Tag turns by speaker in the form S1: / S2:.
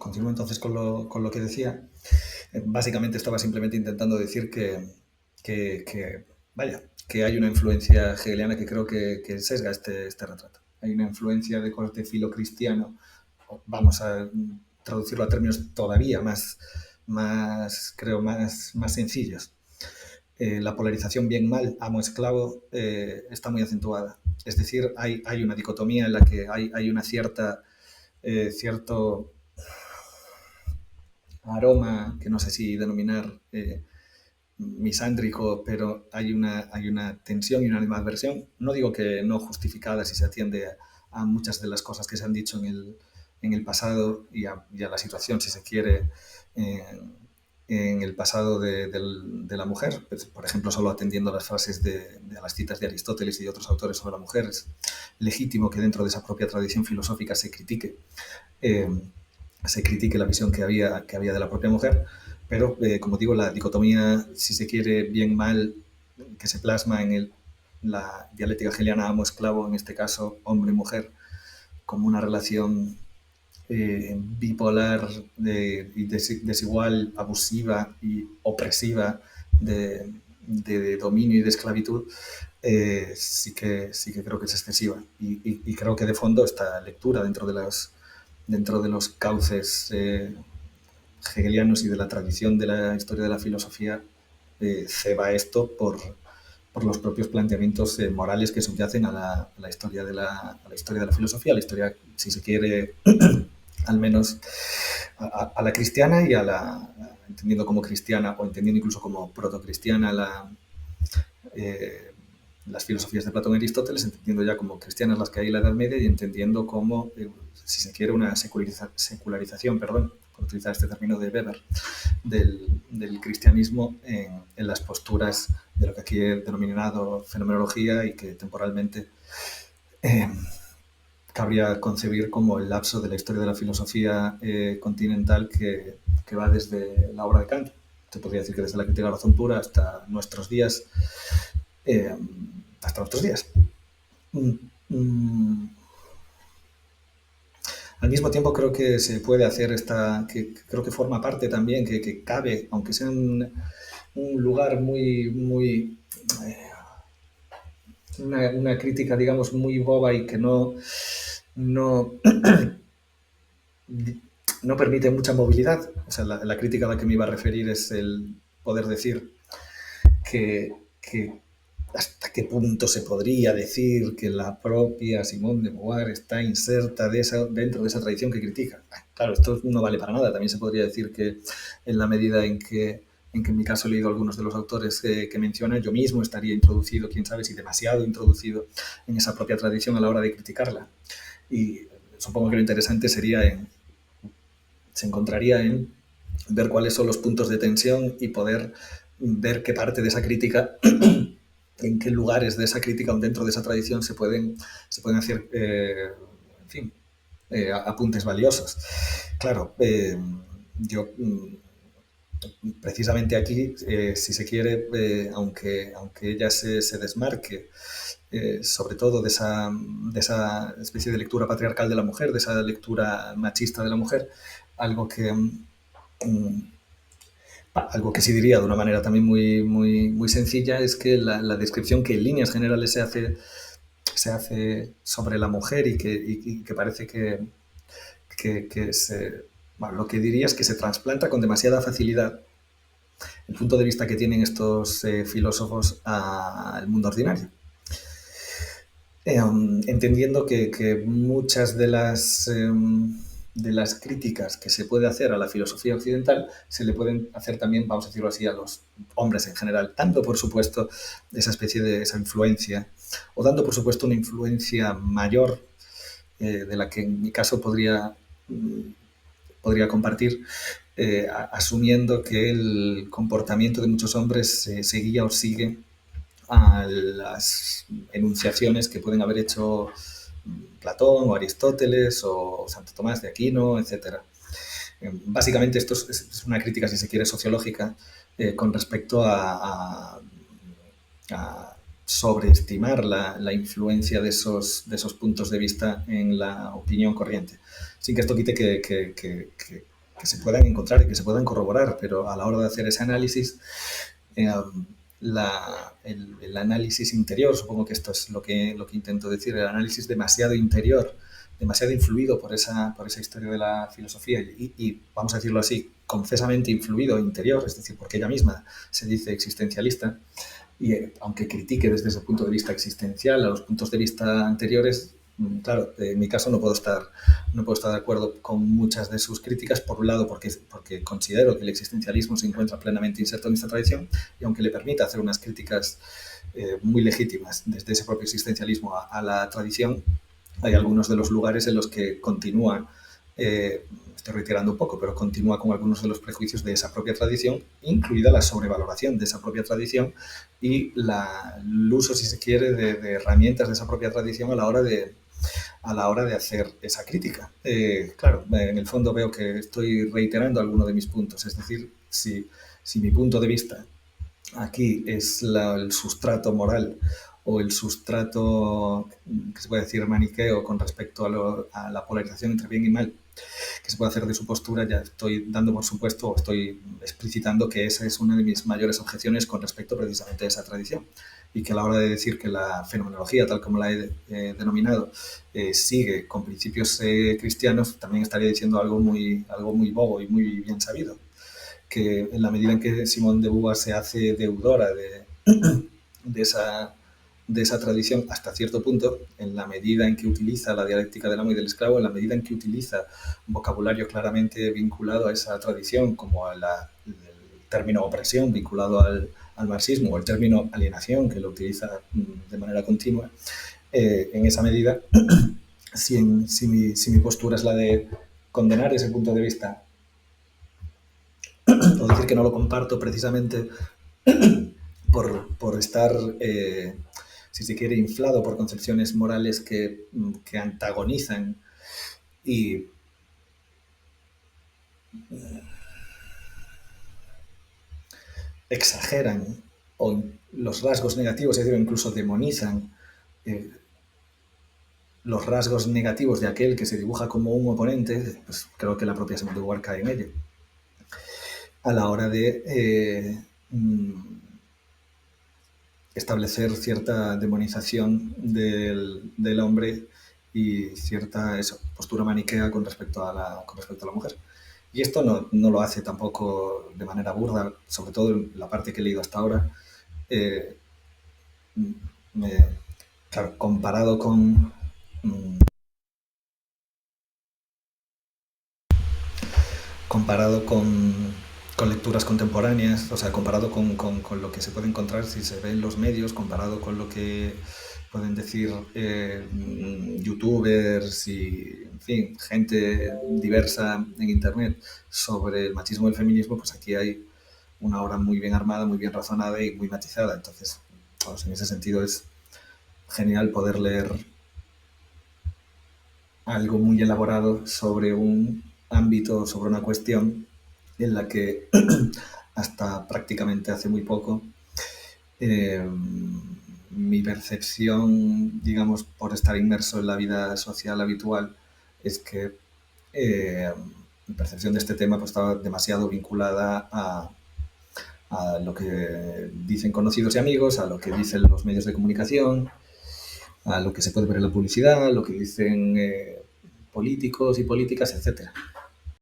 S1: Continúo entonces con lo que decía. Básicamente estaba simplemente intentando decir que, vaya, que hay una influencia hegeliana que creo que sesga este retrato. Hay una influencia de corte filocristiano, vamos a traducirlo a términos todavía más sencillos. La polarización bien-mal, amo-esclavo, está muy acentuada. Es decir, hay una dicotomía en la que hay una cierto aroma, que no sé si denominar misándrico, pero hay una tensión y una animadversión. No digo que no justificada si se atiende a muchas de las cosas que se han dicho en el pasado y a la situación, si se quiere, en el pasado de la mujer. Pues, por ejemplo, solo atendiendo a las frases a las citas de Aristóteles y de otros autores sobre la mujer, es legítimo que dentro de esa propia tradición filosófica eh, se critique la visión que había de la propia mujer, pero como digo, la dicotomía, si se quiere, bien-mal, que se plasma en la dialéctica hegeliana amo-esclavo, en este caso hombre-mujer, como una relación bipolar y desigual, abusiva y opresiva de dominio y de esclavitud, sí que creo que es excesiva. Y creo que de fondo esta lectura dentro de los cauces hegelianos y de la tradición de la historia de la filosofía ceba esto por los propios planteamientos morales que subyacen a la historia a la historia de la filosofía, a la historia, si se quiere, al menos a la cristiana y entendiendo como cristiana o entendiendo incluso como protocristiana eh, las filosofías de Platón y Aristóteles, entendiendo ya como cristianas las que hay en la Edad Media y entendiendo como, si se quiere, una secularización, perdón, por utilizar este término de Weber, del cristianismo en las posturas de lo que aquí he denominado fenomenología y que temporalmente eh, cabría concebir como el lapso de la historia de la filosofía continental que va desde la obra de Kant. Se podría decir que desde la crítica de la razón pura hasta nuestros días. Eh, hasta nuestros días. Mm, mm. Al mismo tiempo creo que se puede hacer que creo que forma parte también, que cabe, aunque sea un lugar una crítica, digamos, muy boba y que no, no permite mucha movilidad. O sea, la crítica a la que me iba a referir es el poder decir que hasta qué punto se podría decir que la propia Simone de Beauvoir está inserta dentro de esa tradición que critica. Claro, esto no vale para nada. También se podría decir que en la medida en mi caso he leído algunos de los autores que mencionan, yo mismo estaría introducido, quién sabe si demasiado introducido en esa propia tradición a la hora de criticarla. Y supongo que lo interesante se encontraría en ver cuáles son los puntos de tensión y poder ver qué parte de esa crítica, en qué lugares de esa crítica o dentro de esa tradición se pueden hacer, en fin, apuntes valiosos. Claro, yo precisamente aquí, si se quiere, aunque ella se desmarque, sobre todo de esa especie de lectura patriarcal de la mujer, de esa lectura machista de la mujer, algo que, algo que sí diría de una manera también muy sencilla es que la descripción que en líneas generales se hace sobre la mujer y que parece bueno, lo que diría es que se trasplanta con demasiada facilidad el punto de vista que tienen estos filósofos al mundo ordinario. Entendiendo que muchas de las críticas que se puede hacer a la filosofía occidental se le pueden hacer también, vamos a decirlo así, a los hombres en general, dando por supuesto esa influencia, o dando por supuesto una influencia mayor de la que en mi caso podría compartir, asumiendo que el comportamiento de muchos hombres seguía o sigue a las enunciaciones que pueden haber hecho Platón o Aristóteles o Santo Tomás de Aquino, etc. Básicamente esto es una crítica, si se quiere, sociológica con respecto a sobreestimar la influencia de esos puntos de vista en la opinión corriente. Sin que esto quite se puedan encontrar y que se puedan corroborar, pero a la hora de hacer ese análisis, eh, el análisis interior, supongo que esto es lo que intento decir, el análisis demasiado interior, demasiado influido por esa historia de la filosofía y, vamos a decirlo así, confesamente influido interior, es decir, porque ella misma se dice existencialista, y aunque critique desde ese punto de vista existencial a los puntos de vista anteriores, claro, en mi caso no puedo estar de acuerdo con muchas de sus críticas, por un lado porque considero que el existencialismo se encuentra plenamente inserto en esta tradición, y aunque le permita hacer unas críticas muy legítimas desde ese propio existencialismo a la tradición, hay algunos de los lugares en los que continúa, estoy reiterando un poco, pero continúa con algunos de los prejuicios de esa propia tradición, incluida la sobrevaloración de esa propia tradición y el uso, si se quiere, de herramientas de esa propia tradición a la hora de hacer esa crítica. Claro, en el fondo veo que estoy reiterando alguno de mis puntos, es decir, si mi punto de vista aquí es el sustrato moral o el sustrato, que se puede decir maniqueo, con respecto a la polarización entre bien y mal, que se puede hacer de su postura, ya estoy dando por supuesto, o estoy explicitando que esa es una de mis mayores objeciones con respecto precisamente a esa tradición, y que a la hora de decir que la fenomenología, tal como la he denominado, sigue con principios cristianos, también estaría diciendo algo muy bobo y muy bien sabido, que en la medida en que Simone de Beauvoir se hace deudora de esa tradición hasta cierto punto, en la medida en que utiliza la dialéctica del amo y del esclavo, en la medida en que utiliza un vocabulario claramente vinculado a esa tradición, como el término opresión vinculado al marxismo, o el término alienación, que lo utiliza de manera continua, en esa medida, si mi postura es la de condenar ese punto de vista o decir que no lo comparto precisamente por estar, si se quiere, inflado por concepciones morales que antagonizan y exageran o los rasgos negativos, es decir, incluso demonizan eh, los rasgos negativos de aquel que se dibuja como un oponente, pues creo que la propia Simone de Beauvoir cae en ello. A la hora de establecer cierta demonización del hombre y cierta postura maniquea con respecto a la mujer. Y esto no lo hace tampoco de manera burda, sobre todo en la parte que he leído hasta ahora. Claro, comparado con lecturas contemporáneas, o sea, comparado con lo que se puede encontrar si se ve en los medios, comparado con lo que pueden decir youtubers y, en fin, gente diversa en internet sobre el machismo y el feminismo, pues aquí hay una obra muy bien armada, muy bien razonada y muy matizada. Entonces, pues en ese sentido es genial poder leer algo muy elaborado sobre un ámbito, sobre una cuestión en la que hasta prácticamente hace muy poco mi percepción, digamos, por estar inmerso en la vida social habitual, es que mi percepción de este tema pues, estaba demasiado vinculada a lo que dicen conocidos y amigos, a lo que dicen los medios de comunicación, a lo que se puede ver en la publicidad, a lo que dicen políticos y políticas, etc.